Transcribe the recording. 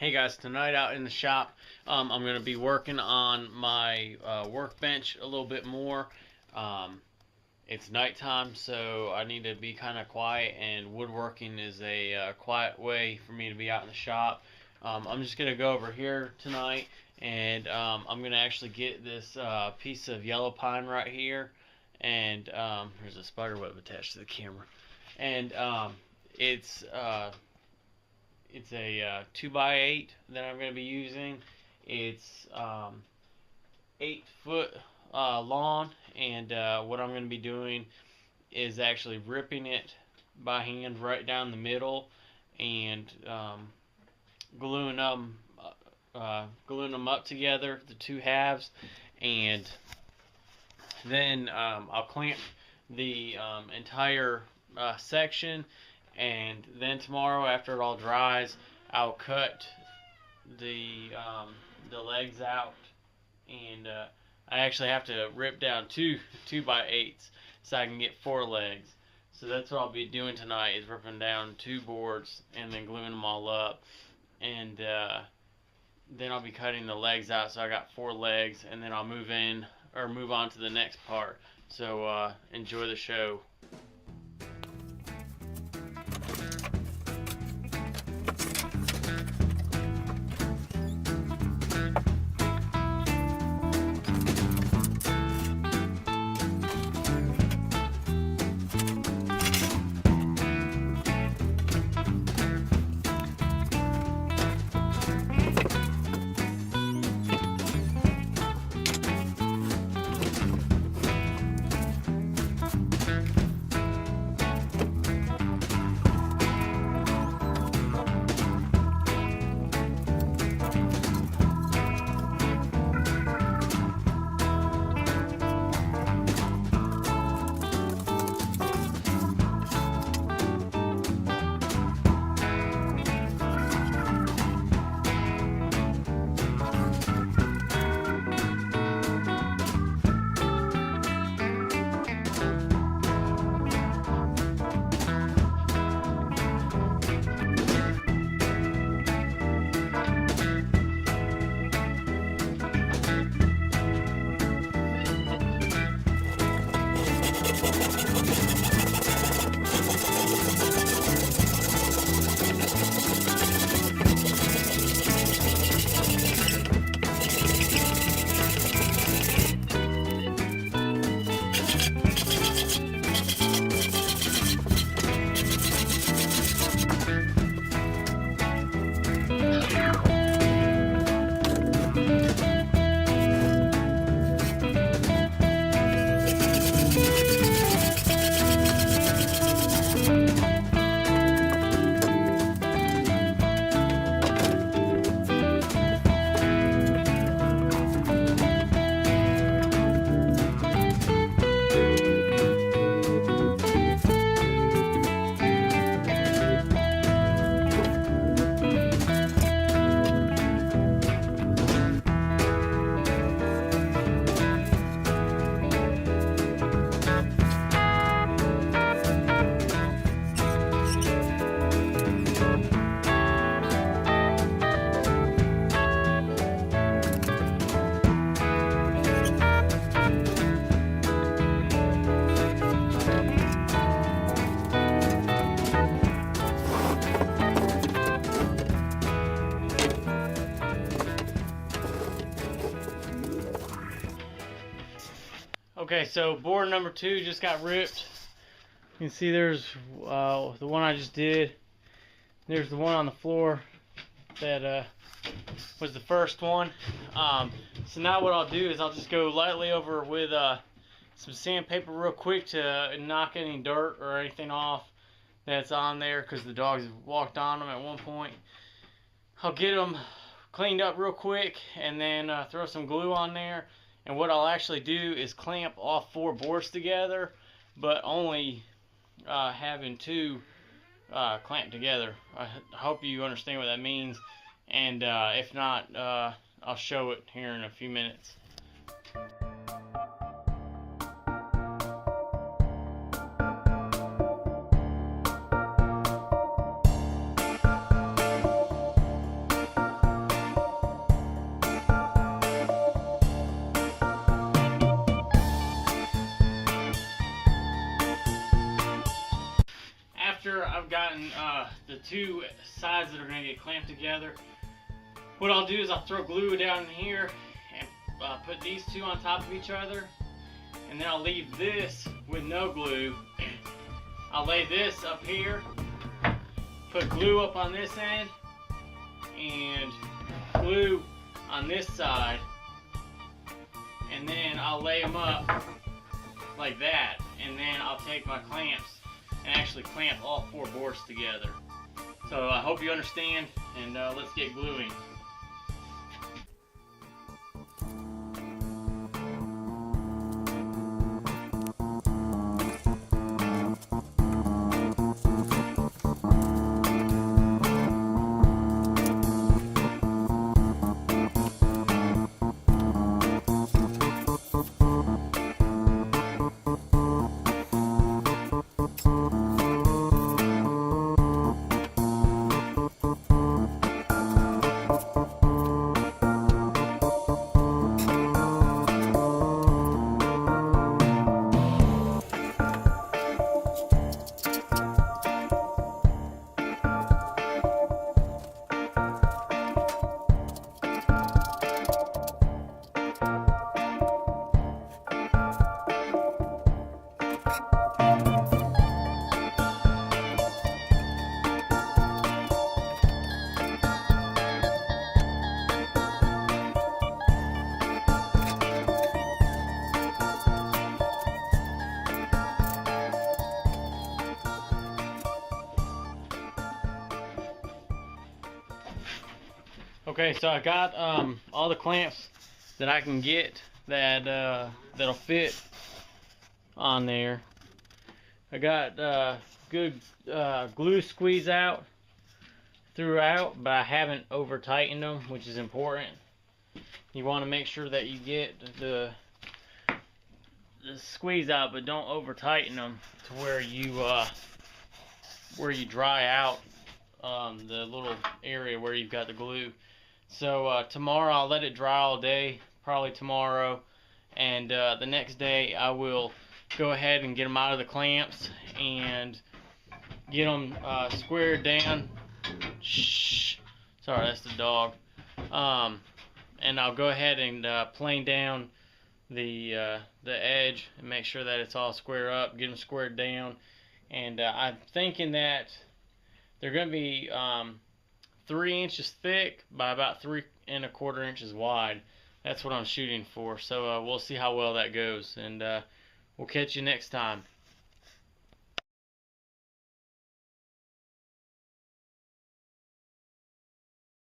Hey guys, tonight out in the shop, I'm going to be working on my workbench a little bit more. It's nighttime, so I need to be kind of quiet, and woodworking is a quiet way for me to be out in the shop. I'm just going to go over here tonight, and I'm going to actually get this piece of yellow pine right here, and there's a spider web attached to the camera, and it's a 2x8 that I'm going to be using. It's 8 foot long, and what I'm going to be doing is actually ripping it by hand right down the middle and gluing them up together, the two halves, and then I'll clamp the entire section. And then tomorrow, after it all dries, I'll cut the legs out, and I actually have to rip down two 2x8s so I can get 4 legs. So that's what I'll be doing tonight, is ripping down 2 boards and then gluing them all up, and then I'll be cutting the legs out so I got 4 legs, and then I'll move on to the next part. So enjoy the show. Okay, so board number 2 just got ripped. You can see there's the one I just did. There's the one on the floor that was the first one. So now what I'll do is I'll just go lightly over with some sandpaper real quick to knock any dirt or anything off that's on there, because the dogs walked on them at one point. I'll get them cleaned up real quick and then throw some glue on there. And what I'll actually do is clamp all 4 boards together, but only having 2 clamped together. I hope you understand what that means, and if not, I'll show it here in a few minutes. gotten the two sides that are going to get clamped together. What I'll do is I'll throw glue down in here and put these two on top of each other, and then I'll leave this with no glue. I'll lay this up here, put glue up on this end, and glue on this side, and then I'll lay them up like that, and then I'll take my clamps and actually clamp all four boards together. So I hope you understand, and let's get gluing. Okay, so I got all the clamps that I can get that that'll fit on there. I got good glue squeeze out throughout, but I haven't over tightened them, which is important. You want to make sure that you get the squeeze out, but don't over tighten them to where you dry out the little area where you've got the glue. So tomorrow I'll let it dry all day, probably tomorrow, and the next day I will go ahead and get them out of the clamps and get them squared down. Shh, sorry, that's the dog. And I'll go ahead and plane down the edge and make sure that it's all square up, get them squared down. And I'm thinking that they're going to be 3 inches thick by about 3 1/4 inches wide. That's what I'm shooting for. So we'll see how well that goes, and we'll catch you next time.